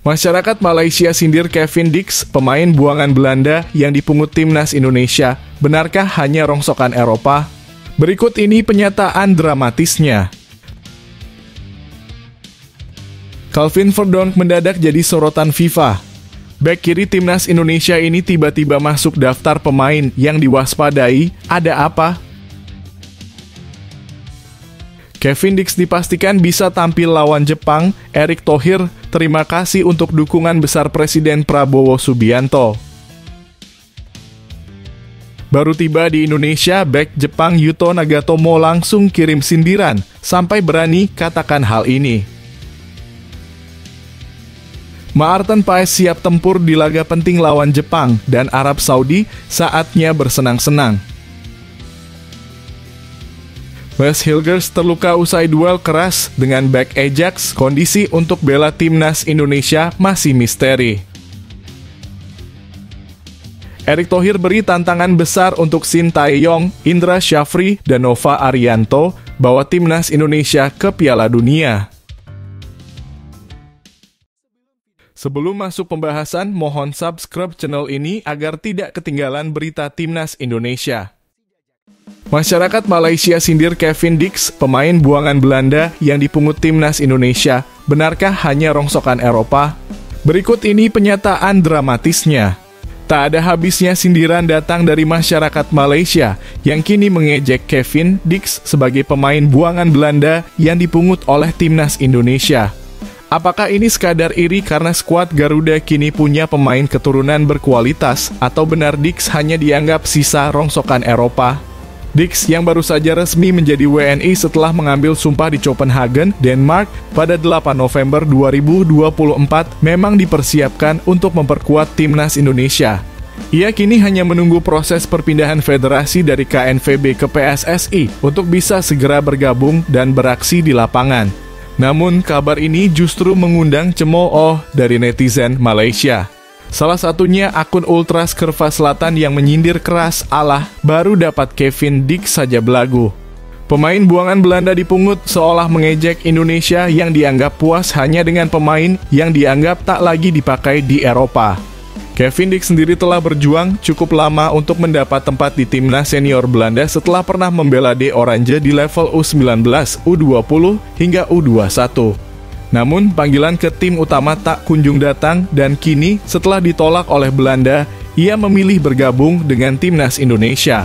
Masyarakat Malaysia sindir Kevin Dix, pemain buangan Belanda yang dipungut timnas Indonesia. Benarkah hanya rongsokan Eropa? Berikut ini penyataan dramatisnya. Calvin Verdonk mendadak jadi sorotan FIFA. Bek kiri timnas Indonesia ini tiba-tiba masuk daftar pemain yang diwaspadai. Ada apa? Kevin Dix dipastikan bisa tampil lawan Jepang. Erick Thohir, terima kasih untuk dukungan besar Presiden Prabowo Subianto. Baru tiba di Indonesia, bek Jepang Yuto Nagatomo langsung kirim sindiran, sampai berani katakan hal ini. Maarten Paes siap tempur di laga penting lawan Jepang dan Arab Saudi, saatnya bersenang-senang. Wes Hilgers terluka usai duel keras dengan bek Ajax, kondisi untuk bela timnas Indonesia masih misteri. Erick Thohir beri tantangan besar untuk Shin Tae-yong, Indra Syafri, dan Nova Arianto bawa timnas Indonesia ke Piala Dunia. Sebelum masuk pembahasan, mohon subscribe channel ini agar tidak ketinggalan berita timnas Indonesia. Masyarakat Malaysia sindir Kevin Dix, pemain buangan Belanda yang dipungut timnas Indonesia. Benarkah hanya rongsokan Eropa? Berikut ini penyataan dramatisnya. Tak ada habisnya sindiran datang dari masyarakat Malaysia yang kini mengejek Kevin Dix sebagai pemain buangan Belanda yang dipungut oleh timnas Indonesia. Apakah ini sekadar iri karena skuad Garuda kini punya pemain keturunan berkualitas, atau benar Dix hanya dianggap sisa rongsokan Eropa? Dix yang baru saja resmi menjadi WNI setelah mengambil sumpah di Copenhagen, Denmark pada 8 November 2024 memang dipersiapkan untuk memperkuat timnas Indonesia. Ia kini hanya menunggu proses perpindahan federasi dari KNVB ke PSSI untuk bisa segera bergabung dan beraksi di lapangan. Namun kabar ini justru mengundang cemooh dari netizen Malaysia. Salah satunya akun Ultras Kerva Selatan yang menyindir keras, "Alah, baru dapat Kevin Dix saja belagu." Pemain buangan Belanda dipungut seolah mengejek Indonesia yang dianggap puas hanya dengan pemain yang dianggap tak lagi dipakai di Eropa. Kevin Dix sendiri telah berjuang cukup lama untuk mendapat tempat di timnas senior Belanda setelah pernah membela De Oranje di level U19, U20, hingga U21. Namun, panggilan ke tim utama tak kunjung datang dan kini setelah ditolak oleh Belanda, ia memilih bergabung dengan timnas Indonesia.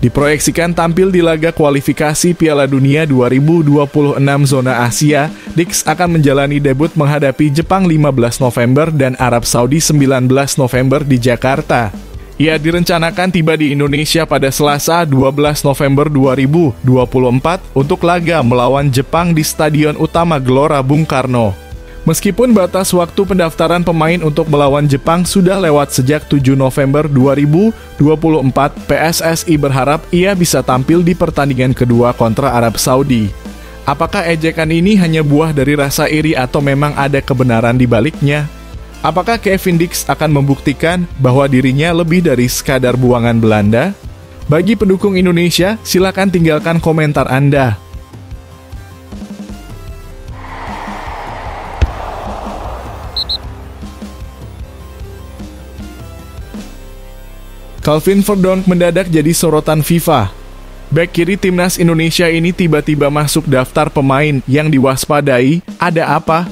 Diproyeksikan tampil di laga kualifikasi Piala Dunia 2026 zona Asia, Dix akan menjalani debut menghadapi Jepang 15 November dan Arab Saudi 19 November di Jakarta. Ia direncanakan tiba di Indonesia pada Selasa 12 November 2024 untuk laga melawan Jepang di Stadion Utama Gelora Bung Karno. Meskipun batas waktu pendaftaran pemain untuk melawan Jepang sudah lewat sejak 7 November 2024, PSSI berharap ia bisa tampil di pertandingan kedua kontra Arab Saudi. Apakah ejekan ini hanya buah dari rasa iri atau memang ada kebenaran di baliknya? Apakah Kevin Dix akan membuktikan bahwa dirinya lebih dari sekadar buangan Belanda? Bagi pendukung Indonesia, silakan tinggalkan komentar Anda. Calvin Verdonk mendadak jadi sorotan FIFA. Bek kiri timnas Indonesia ini tiba-tiba masuk daftar pemain yang diwaspadai. Ada apa?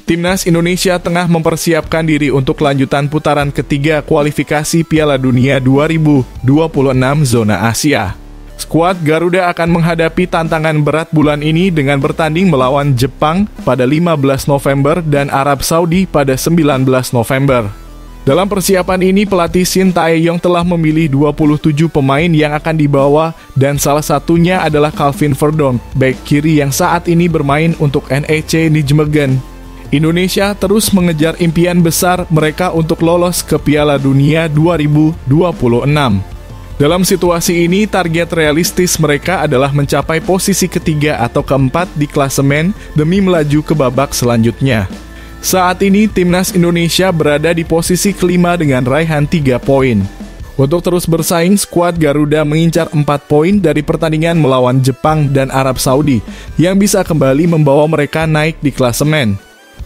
Timnas Indonesia tengah mempersiapkan diri untuk lanjutan putaran ketiga kualifikasi Piala Dunia 2026 zona Asia. Skuad Garuda akan menghadapi tantangan berat bulan ini dengan bertanding melawan Jepang pada 15 November dan Arab Saudi pada 19 November. Dalam persiapan ini, pelatih Shin Tae-yong telah memilih 27 pemain yang akan dibawa dan salah satunya adalah Calvin Verdonk, bek kiri yang saat ini bermain untuk NEC Nijmegen. Indonesia terus mengejar impian besar mereka untuk lolos ke Piala Dunia 2026. Dalam situasi ini, target realistis mereka adalah mencapai posisi ketiga atau keempat di klasemen demi melaju ke babak selanjutnya. Saat ini, timnas Indonesia berada di posisi kelima dengan raihan 3 poin. Untuk terus bersaing, skuad Garuda mengincar 4 poin dari pertandingan melawan Jepang dan Arab Saudi, yang bisa kembali membawa mereka naik di klasemen.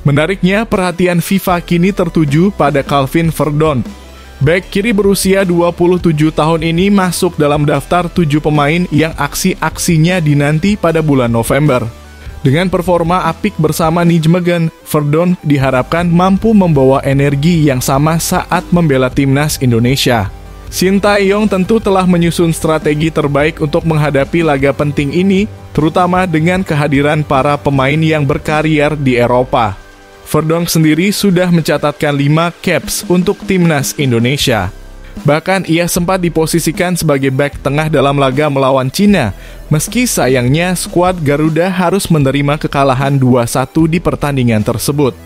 Menariknya, perhatian FIFA kini tertuju pada Calvin Verdon. Bek kiri berusia 27 tahun ini masuk dalam daftar 7 pemain yang aksi-aksinya dinanti pada bulan November. Dengan performa apik bersama Nijmegen, Verdon diharapkan mampu membawa energi yang sama saat membela timnas Indonesia. Shin Tae-yong tentu telah menyusun strategi terbaik untuk menghadapi laga penting ini, terutama dengan kehadiran para pemain yang berkarier di Eropa. Verdon sendiri sudah mencatatkan 5 caps untuk timnas Indonesia. Bahkan ia sempat diposisikan sebagai bek tengah dalam laga melawan Cina, meski sayangnya skuad Garuda harus menerima kekalahan 2-1 di pertandingan tersebut.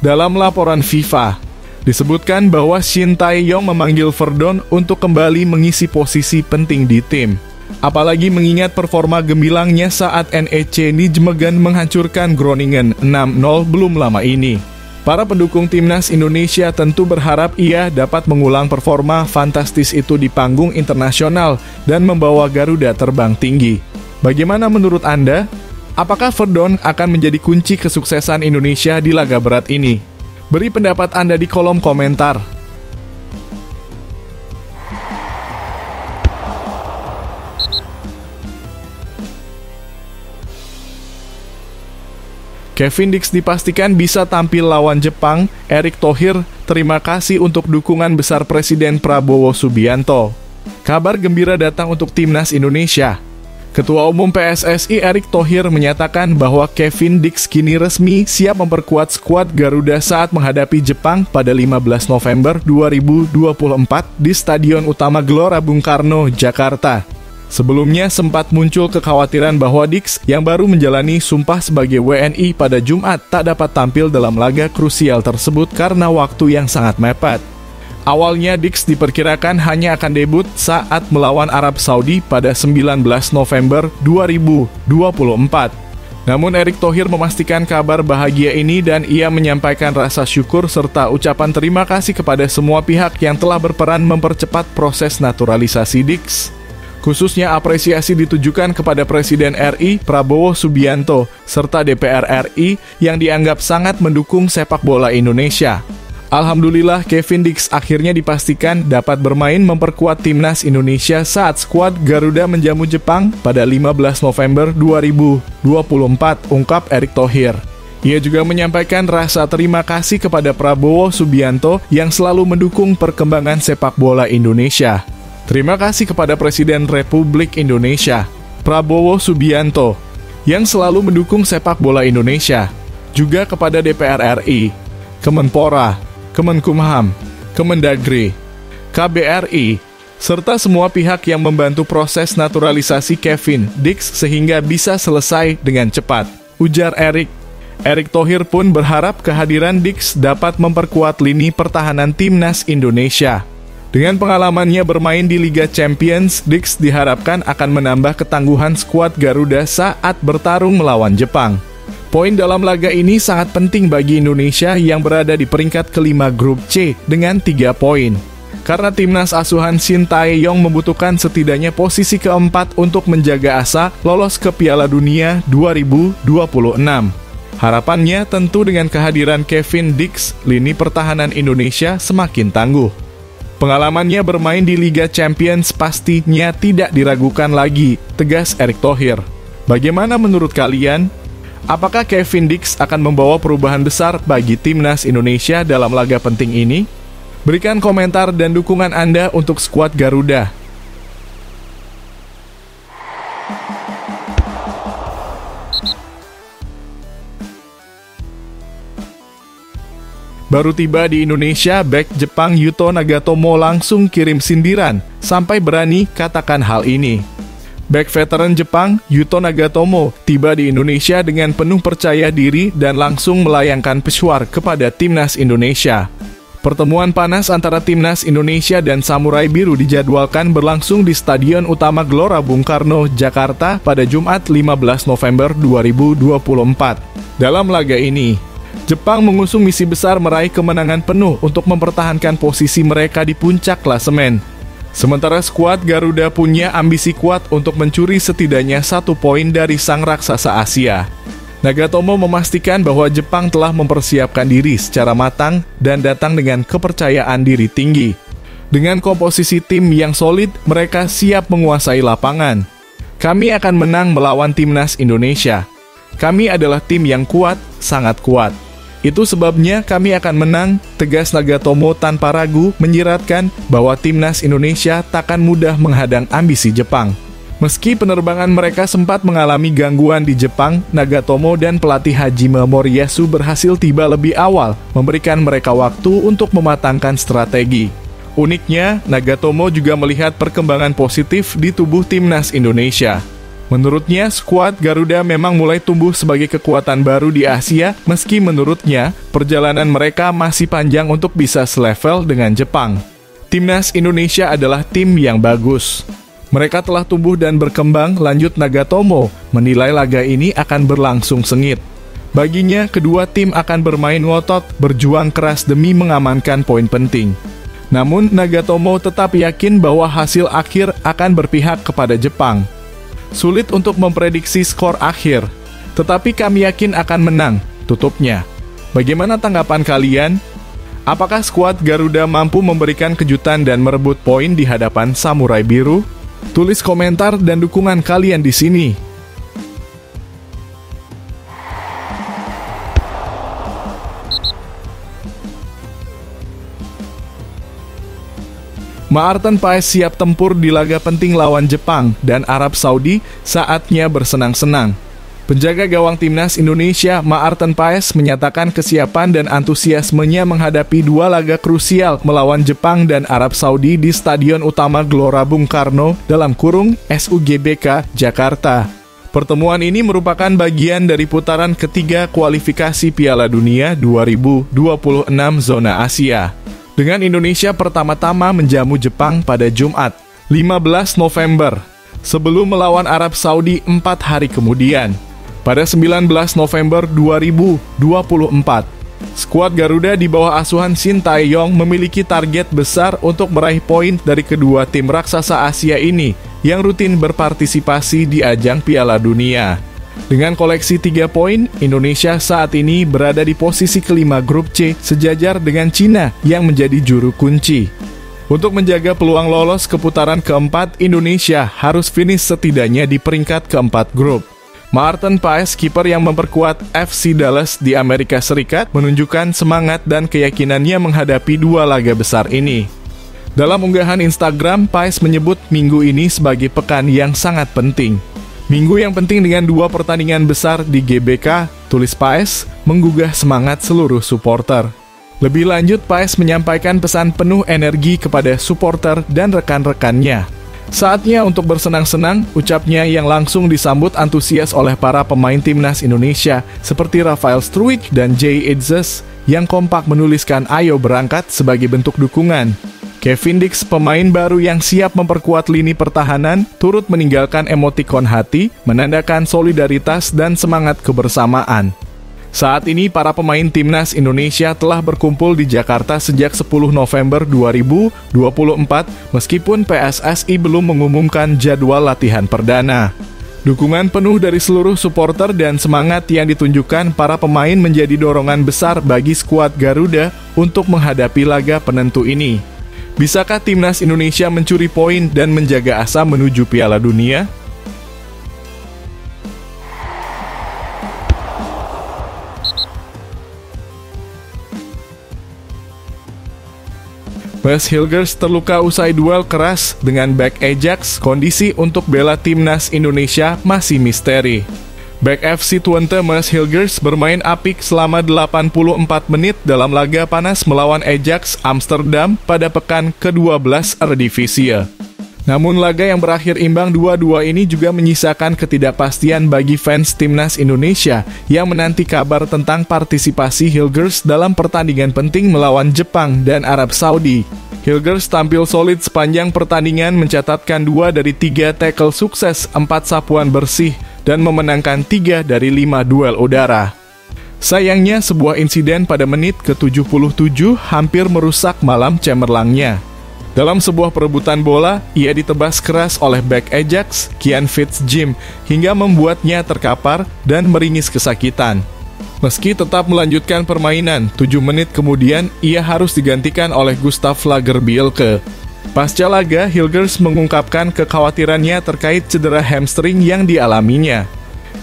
Dalam laporan FIFA, disebutkan bahwa Shin Tae-yong memanggil Verdon untuk kembali mengisi posisi penting di tim. Apalagi mengingat performa gemilangnya saat NEC Nijmegen menghancurkan Groningen 6-0 belum lama ini. Para pendukung timnas Indonesia tentu berharap ia dapat mengulang performa fantastis itu di panggung internasional dan membawa Garuda terbang tinggi. Bagaimana menurut Anda? Apakah Verdon akan menjadi kunci kesuksesan Indonesia di laga berat ini? Beri pendapat Anda di kolom komentar. Kevin Dix dipastikan bisa tampil lawan Jepang. Erick Thohir, terima kasih untuk dukungan besar Presiden Prabowo Subianto. Kabar gembira datang untuk timnas Indonesia. Ketua Umum PSSI Erick Thohir menyatakan bahwa Kevin Dix kini resmi siap memperkuat skuad Garuda saat menghadapi Jepang pada 15 November 2024 di Stadion Utama Gelora Bung Karno, Jakarta. Sebelumnya sempat muncul kekhawatiran bahwa Dix yang baru menjalani sumpah sebagai WNI pada Jumat tak dapat tampil dalam laga krusial tersebut karena waktu yang sangat mepet. Awalnya Dix diperkirakan hanya akan debut saat melawan Arab Saudi pada 19 November 2024. Namun Erick Thohir memastikan kabar bahagia ini dan ia menyampaikan rasa syukur serta ucapan terima kasih kepada semua pihak yang telah berperan mempercepat proses naturalisasi Dix. Khususnya apresiasi ditujukan kepada Presiden RI Prabowo Subianto serta DPR RI yang dianggap sangat mendukung sepak bola Indonesia. Alhamdulillah Kevin Dix akhirnya dipastikan dapat bermain memperkuat timnas Indonesia saat skuad Garuda menjamu Jepang pada 15 November 2024, ungkap Erick Thohir. Ia juga menyampaikan rasa terima kasih kepada Prabowo Subianto yang selalu mendukung perkembangan sepak bola Indonesia. Terima kasih kepada Presiden Republik Indonesia, Prabowo Subianto, yang selalu mendukung sepak bola Indonesia. Juga kepada DPR RI, Kemenpora, Kemenkumham, Kemendagri, KBRI, serta semua pihak yang membantu proses naturalisasi Kevin Dix sehingga bisa selesai dengan cepat, ujar Erick. Erick Thohir pun berharap kehadiran Dix dapat memperkuat lini pertahanan timnas Indonesia. Dengan pengalamannya bermain di Liga Champions, Dix diharapkan akan menambah ketangguhan skuad Garuda saat bertarung melawan Jepang. Poin dalam laga ini sangat penting bagi Indonesia yang berada di peringkat kelima grup C dengan 3 poin. Karena timnas asuhan Shin Tae-yong membutuhkan setidaknya posisi keempat untuk menjaga asa lolos ke Piala Dunia 2026. Harapannya tentu dengan kehadiran Kevin Dix, lini pertahanan Indonesia semakin tangguh. Pengalamannya bermain di Liga Champions pastinya tidak diragukan lagi, tegas Erick Thohir. Bagaimana menurut kalian? Apakah Kevin Dix akan membawa perubahan besar bagi timnas Indonesia dalam laga penting ini? Berikan komentar dan dukungan Anda untuk skuad Garuda. Baru tiba di Indonesia, bek Jepang Yuto Nagatomo langsung kirim sindiran, sampai berani katakan hal ini. Bek veteran Jepang, Yuto Nagatomo, tiba di Indonesia dengan penuh percaya diri dan langsung melayangkan pesuar kepada timnas Indonesia. Pertemuan panas antara timnas Indonesia dan Samurai Biru dijadwalkan berlangsung di Stadion Utama Gelora Bung Karno, Jakarta pada Jumat 15 November 2024. Dalam laga ini, Jepang mengusung misi besar meraih kemenangan penuh untuk mempertahankan posisi mereka di puncak klasemen. Sementara skuad Garuda punya ambisi kuat untuk mencuri setidaknya 1 poin dari sang raksasa Asia. Nagatomo memastikan bahwa Jepang telah mempersiapkan diri secara matang dan datang dengan kepercayaan diri tinggi. Dengan komposisi tim yang solid, mereka siap menguasai lapangan. Kami akan menang melawan timnas Indonesia. Kami adalah tim yang kuat, sangat kuat. Itu sebabnya kami akan menang, tegas Nagatomo tanpa ragu menyiratkan bahwa timnas Indonesia takkan mudah menghadang ambisi Jepang. Meski penerbangan mereka sempat mengalami gangguan di Jepang, Nagatomo dan pelatih Hajime Moriyasu berhasil tiba lebih awal, memberikan mereka waktu untuk mematangkan strategi. Uniknya, Nagatomo juga melihat perkembangan positif di tubuh timnas Indonesia. Menurutnya, skuad Garuda memang mulai tumbuh sebagai kekuatan baru di Asia, meski menurutnya, perjalanan mereka masih panjang untuk bisa selevel dengan Jepang. Timnas Indonesia adalah tim yang bagus. Mereka telah tumbuh dan berkembang, lanjut Nagatomo, menilai laga ini akan berlangsung sengit. Baginya, kedua tim akan bermain ngotot, berjuang keras demi mengamankan poin penting. Namun, Nagatomo tetap yakin bahwa hasil akhir akan berpihak kepada Jepang. Sulit untuk memprediksi skor akhir, tetapi kami yakin akan menang, tutupnya. Bagaimana tanggapan kalian? Apakah skuad Garuda mampu memberikan kejutan dan merebut poin di hadapan Samurai Biru? Tulis komentar dan dukungan kalian di sini. Maarten Paes siap tempur di laga penting lawan Jepang dan Arab Saudi, saatnya bersenang-senang. Penjaga gawang timnas Indonesia, Maarten Paes, menyatakan kesiapan dan antusiasmenya menghadapi dua laga krusial melawan Jepang dan Arab Saudi di Stadion Utama Gelora Bung Karno (SUGBK) Jakarta. Pertemuan ini merupakan bagian dari putaran ketiga kualifikasi Piala Dunia 2026 zona Asia. Dengan Indonesia pertama-tama menjamu Jepang pada Jumat, 15 November, sebelum melawan Arab Saudi 4 hari kemudian. Pada 19 November 2024, skuad Garuda di bawah asuhan Shin Tae-yong memiliki target besar untuk meraih poin dari kedua tim raksasa Asia ini yang rutin berpartisipasi di ajang Piala Dunia. Dengan koleksi 3 poin, Indonesia saat ini berada di posisi kelima grup C sejajar dengan Cina yang menjadi juru kunci. Untuk menjaga peluang lolos ke putaran keempat, Indonesia harus finish setidaknya di peringkat keempat grup. Maarten Paes, kiper yang memperkuat FC Dallas di Amerika Serikat, menunjukkan semangat dan keyakinannya menghadapi dua laga besar ini. Dalam unggahan Instagram, Paes menyebut minggu ini sebagai pekan yang sangat penting. Minggu yang penting dengan dua pertandingan besar di GBK, tulis Paes, menggugah semangat seluruh supporter. Lebih lanjut, Paes menyampaikan pesan penuh energi kepada supporter dan rekan-rekannya. Saatnya untuk bersenang-senang, ucapnya yang langsung disambut antusias oleh para pemain timnas Indonesia seperti Rafael Struijk dan Jay Itzes yang kompak menuliskan "Ayo berangkat" sebagai bentuk dukungan. Kevin Dix, pemain baru yang siap memperkuat lini pertahanan, turut meninggalkan emotikon hati, menandakan solidaritas dan semangat kebersamaan. Saat ini, para pemain timnas Indonesia telah berkumpul di Jakarta sejak 10 November 2024, meskipun PSSI belum mengumumkan jadwal latihan perdana. Dukungan penuh dari seluruh supporter dan semangat yang ditunjukkan para pemain menjadi dorongan besar bagi skuad Garuda untuk menghadapi laga penentu ini. Bisakah timnas Indonesia mencuri poin dan menjaga asa menuju Piala Dunia? Maes Hilgers terluka usai duel keras dengan back Ajax. Kondisi untuk bela timnas Indonesia masih misteri. Back FC Twente Maes Hilgers bermain apik selama 84 menit dalam laga panas melawan Ajax Amsterdam pada pekan ke-12 Eredivisie. Namun laga yang berakhir imbang 2-2 ini juga menyisakan ketidakpastian bagi fans timnas Indonesia yang menanti kabar tentang partisipasi Hilgers dalam pertandingan penting melawan Jepang dan Arab Saudi. Hilgers tampil solid sepanjang pertandingan, mencatatkan 2 dari 3 tackle sukses, 4 sapuan bersih, dan memenangkan 3 dari 5 duel udara. Sayangnya, sebuah insiden pada menit ke-77 hampir merusak malam cemerlangnya. Dalam sebuah perebutan bola, ia ditebas keras oleh bek Ajax, Kian Fitzjim, hingga membuatnya terkapar dan meringis kesakitan. Meski tetap melanjutkan permainan, 7 menit kemudian ia harus digantikan oleh Gustav Lagerbielke. Pasca laga, Hilgers mengungkapkan kekhawatirannya terkait cedera hamstring yang dialaminya.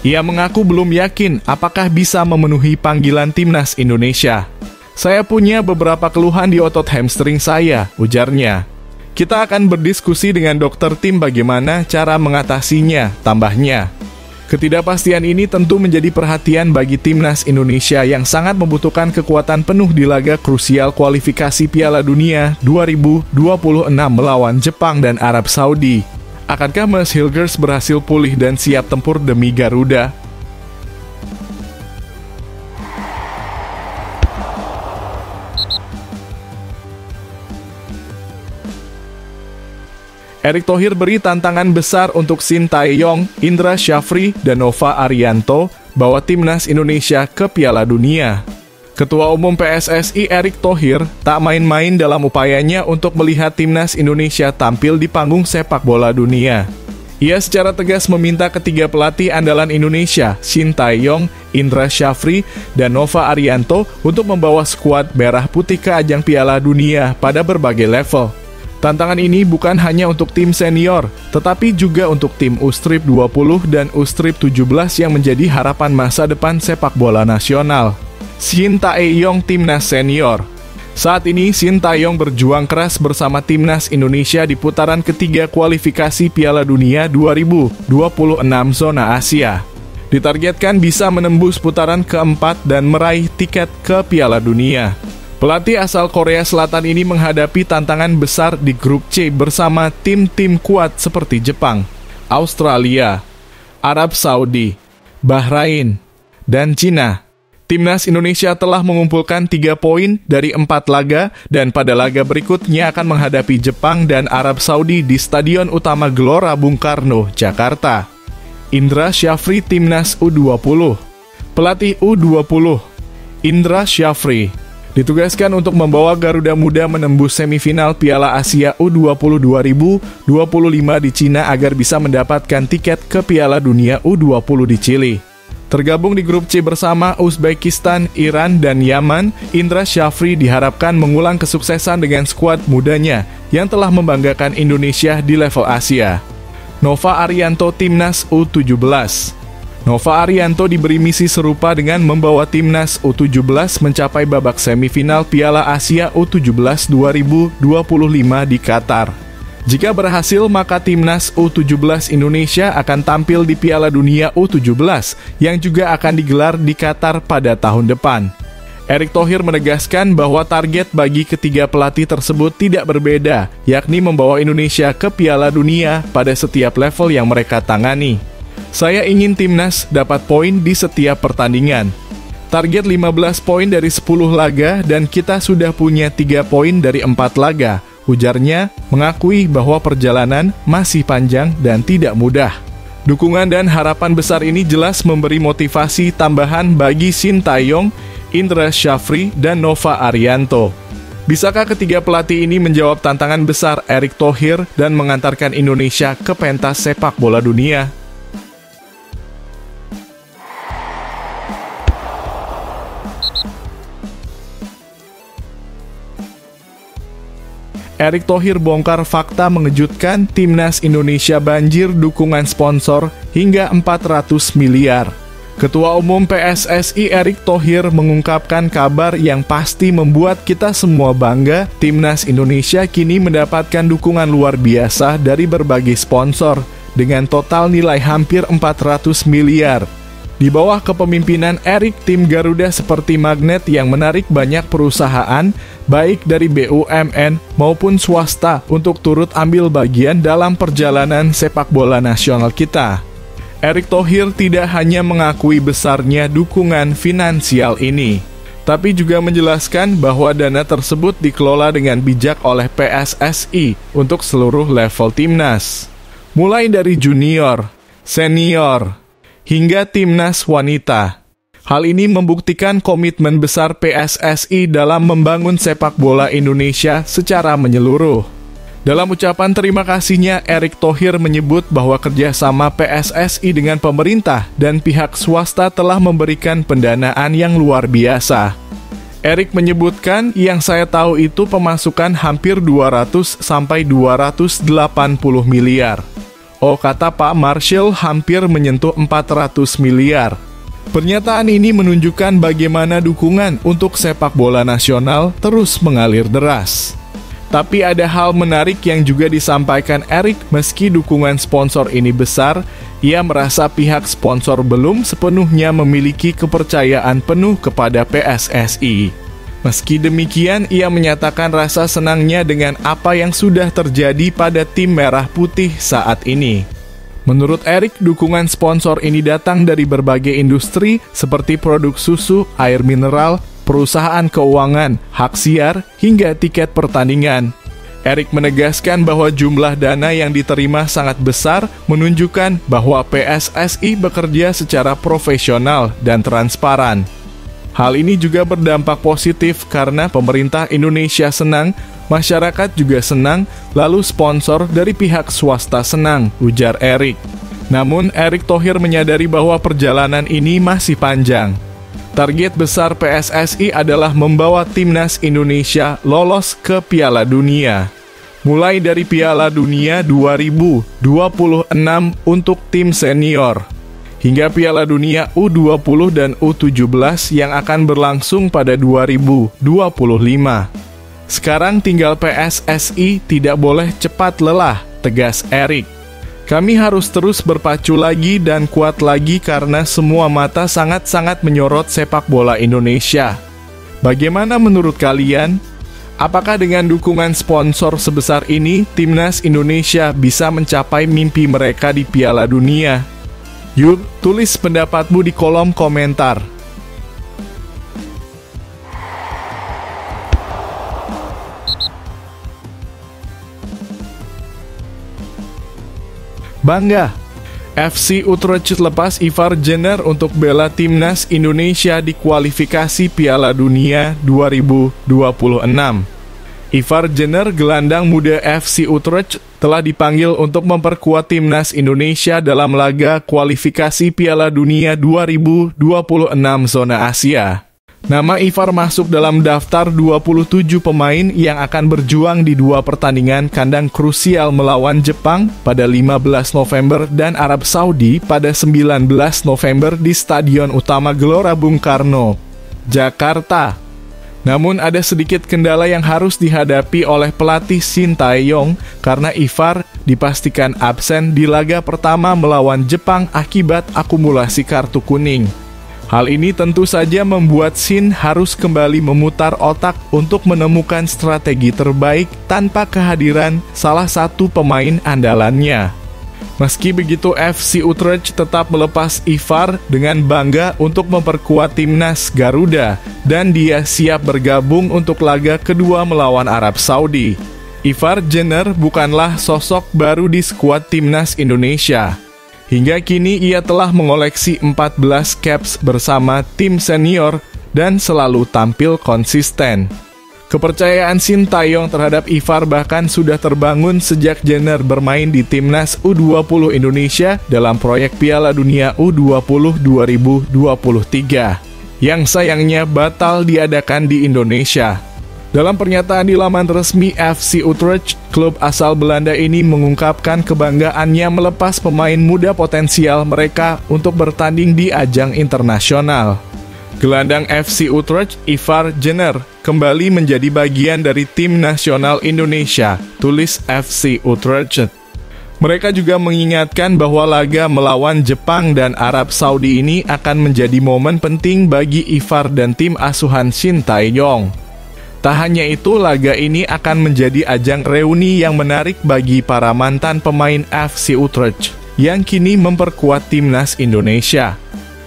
Ia mengaku belum yakin apakah bisa memenuhi panggilan timnas Indonesia. "Saya punya beberapa keluhan di otot hamstring saya," ujarnya. "Kita akan berdiskusi dengan dokter tim bagaimana cara mengatasinya," tambahnya. Ketidakpastian ini tentu menjadi perhatian bagi timnas Indonesia yang sangat membutuhkan kekuatan penuh di laga krusial kualifikasi Piala Dunia 2026 melawan Jepang dan Arab Saudi. Akankah Mas Hilgers berhasil pulih dan siap tempur demi Garuda? Erick Thohir beri tantangan besar untuk Shin Tae-yong, Indra Syafri, dan Nova Arianto bawa timnas Indonesia ke Piala Dunia. Ketua Umum PSSI Erick Thohir tak main-main dalam upayanya untuk melihat timnas Indonesia tampil di panggung sepak bola dunia. Ia secara tegas meminta ketiga pelatih andalan Indonesia, Shin Tae-yong, Indra Syafri, dan Nova Arianto untuk membawa skuad merah putih ke ajang Piala Dunia pada berbagai level. Tantangan ini bukan hanya untuk tim senior, tetapi juga untuk tim U-Strip 20 dan U-Strip 17 yang menjadi harapan masa depan sepak bola nasional. Shin Tae-yong timnas senior. Saat ini, Shin Tae-yong berjuang keras bersama timnas Indonesia di putaran ketiga kualifikasi Piala Dunia 2026 zona Asia. Ditargetkan bisa menembus putaran keempat dan meraih tiket ke Piala Dunia. Pelatih asal Korea Selatan ini menghadapi tantangan besar di grup C bersama tim-tim kuat seperti Jepang, Australia, Arab Saudi, Bahrain, dan Cina. Timnas Indonesia telah mengumpulkan 3 poin dari 4 laga dan pada laga berikutnya akan menghadapi Jepang dan Arab Saudi di Stadion Utama Gelora Bung Karno, Jakarta. Indra Syafri timnas U20. Pelatih U20, Indra Syafri, ditugaskan untuk membawa Garuda Muda menembus semifinal Piala Asia U20 2025 di Cina agar bisa mendapatkan tiket ke Piala Dunia U20 di Chili. Tergabung di grup C bersama Uzbekistan, Iran, dan Yaman, Indra Syafri diharapkan mengulang kesuksesan dengan skuad mudanya yang telah membanggakan Indonesia di level Asia. Nova Arianto timnas U17. Nova Arianto diberi misi serupa dengan membawa timnas U17 mencapai babak semifinal Piala Asia U17 2025 di Qatar. Jika berhasil, maka timnas U17 Indonesia akan tampil di Piala Dunia U17 yang juga akan digelar di Qatar pada tahun depan. Erick Thohir menegaskan bahwa target bagi ketiga pelatih tersebut tidak berbeda, yakni membawa Indonesia ke Piala Dunia pada setiap level yang mereka tangani. "Saya ingin timnas dapat poin di setiap pertandingan. Target 15 poin dari 10 laga dan kita sudah punya 3 poin dari 4 laga, ujarnya, mengakui bahwa perjalanan masih panjang dan tidak mudah. Dukungan dan harapan besar ini jelas memberi motivasi tambahan bagi Shin Tae-yong, Indra Syafri, dan Nova Arianto. Bisakah ketiga pelatih ini menjawab tantangan besar Erick Thohir dan mengantarkan Indonesia ke pentas sepak bola dunia? Erick Thohir bongkar fakta mengejutkan, timnas Indonesia banjir dukungan sponsor hingga 400 miliar. Ketua Umum PSSI Erick Thohir mengungkapkan kabar yang pasti membuat kita semua bangga. Timnas Indonesia kini mendapatkan dukungan luar biasa dari berbagai sponsor dengan total nilai hampir 400 miliar. Di bawah kepemimpinan Erick, tim Garuda seperti magnet yang menarik banyak perusahaan, baik dari BUMN maupun swasta, untuk turut ambil bagian dalam perjalanan sepak bola nasional kita. Erick Thohir tidak hanya mengakui besarnya dukungan finansial ini, tapi juga menjelaskan bahwa dana tersebut dikelola dengan bijak oleh PSSI untuk seluruh level timnas, mulai dari junior, senior, hingga timnas wanita. Hal ini membuktikan komitmen besar PSSI dalam membangun sepak bola Indonesia secara menyeluruh. Dalam ucapan terima kasihnya, Erick Thohir menyebut bahwa kerjasama PSSI dengan pemerintah dan pihak swasta telah memberikan pendanaan yang luar biasa. Erick menyebutkan, yang saya tahu itu pemasukan hampir 200 sampai 280 miliar. Oh, kata Pak Marshall, hampir menyentuh 400 miliar. Pernyataan ini menunjukkan bagaimana dukungan untuk sepak bola nasional terus mengalir deras. Tapi ada hal menarik yang juga disampaikan Erick, meski dukungan sponsor ini besar, ia merasa pihak sponsor belum sepenuhnya memiliki kepercayaan penuh kepada PSSI. Meski demikian, ia menyatakan rasa senangnya dengan apa yang sudah terjadi pada tim merah putih saat ini. Menurut Erick, dukungan sponsor ini datang dari berbagai industri seperti produk susu, air mineral, perusahaan keuangan, hak siar, hingga tiket pertandingan. Erick menegaskan bahwa jumlah dana yang diterima sangat besar, menunjukkan bahwa PSSI bekerja secara profesional dan transparan. Hal ini juga berdampak positif karena pemerintah Indonesia senang, masyarakat juga senang, lalu sponsor dari pihak swasta senang, ujar Erick. Namun, Erick Thohir menyadari bahwa perjalanan ini masih panjang. Target besar PSSI adalah membawa timnas Indonesia lolos ke Piala Dunia. Mulai dari Piala Dunia 2026 untuk tim senior, hingga Piala Dunia U20 dan U17 yang akan berlangsung pada 2025. Sekarang tinggal PSSI tidak boleh cepat lelah, tegas Erick. Kami harus terus berpacu lagi dan kuat lagi karena semua mata sangat-sangat menyorot sepak bola Indonesia. Bagaimana menurut kalian? Apakah dengan dukungan sponsor sebesar ini, timnas Indonesia bisa mencapai mimpi mereka di Piala Dunia? Yuk, tulis pendapatmu di kolom komentar. Bangga, FC Utrecht lepas Ivar Jenner untuk bela timnas Indonesia di kualifikasi Piala Dunia 2026. Ivar Jenner, gelandang muda FC Utrecht, telah dipanggil untuk memperkuat timnas Indonesia dalam laga kualifikasi Piala Dunia 2026 zona Asia. Nama Ivar masuk dalam daftar 27 pemain yang akan berjuang di dua pertandingan kandang krusial melawan Jepang pada 15 November dan Arab Saudi pada 19 November di Stadion Utama Gelora Bung Karno, Jakarta. Namun ada sedikit kendala yang harus dihadapi oleh pelatih Shin Tae-yong karena Ivar dipastikan absen di laga pertama melawan Jepang akibat akumulasi kartu kuning. Hal ini tentu saja membuat Shin harus kembali memutar otak untuk menemukan strategi terbaik tanpa kehadiran salah satu pemain andalannya. Meski begitu, FC Utrecht tetap melepas Ivar dengan bangga untuk memperkuat timnas Garuda dan dia siap bergabung untuk laga kedua melawan Arab Saudi. Ivar Jenner bukanlah sosok baru di skuad timnas Indonesia. Hingga kini ia telah mengoleksi 14 caps bersama tim senior dan selalu tampil konsisten. Kepercayaan Shin Tae-yong terhadap Ivar bahkan sudah terbangun sejak Jenner bermain di timnas U20 Indonesia dalam proyek Piala Dunia U20 2023, yang sayangnya batal diadakan di Indonesia. Dalam pernyataan di laman resmi FC Utrecht, klub asal Belanda ini mengungkapkan kebanggaannya melepas pemain muda potensial mereka untuk bertanding di ajang internasional. Gelandang FC Utrecht, Ivar Jenner, kembali menjadi bagian dari tim nasional Indonesia, tulis FC Utrecht. Mereka juga mengingatkan bahwa laga melawan Jepang dan Arab Saudi ini akan menjadi momen penting bagi Ivar dan tim asuhan Shin Tae-yong. Tak hanya itu, laga ini akan menjadi ajang reuni yang menarik bagi para mantan pemain FC Utrecht yang kini memperkuat timnas Indonesia.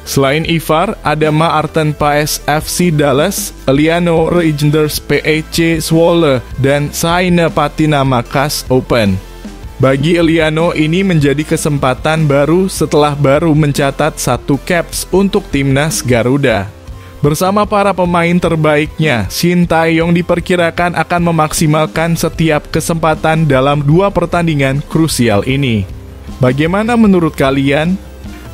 Selain Ivar, ada Maarten Paes FC Dallas, Eliano Reijnders PEC Zwolle, dan Saine Patina Makassar Open. Bagi Eliano, ini menjadi kesempatan baru setelah baru mencatat 1 caps untuk timnas Garuda. Bersama para pemain terbaiknya, Shin Tae-yong diperkirakan akan memaksimalkan setiap kesempatan dalam 2 pertandingan krusial ini. Bagaimana menurut kalian?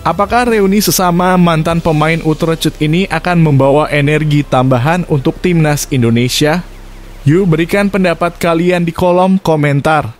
Apakah reuni sesama mantan pemain Utrecht ini akan membawa energi tambahan untuk timnas Indonesia? Yuk berikan pendapat kalian di kolom komentar.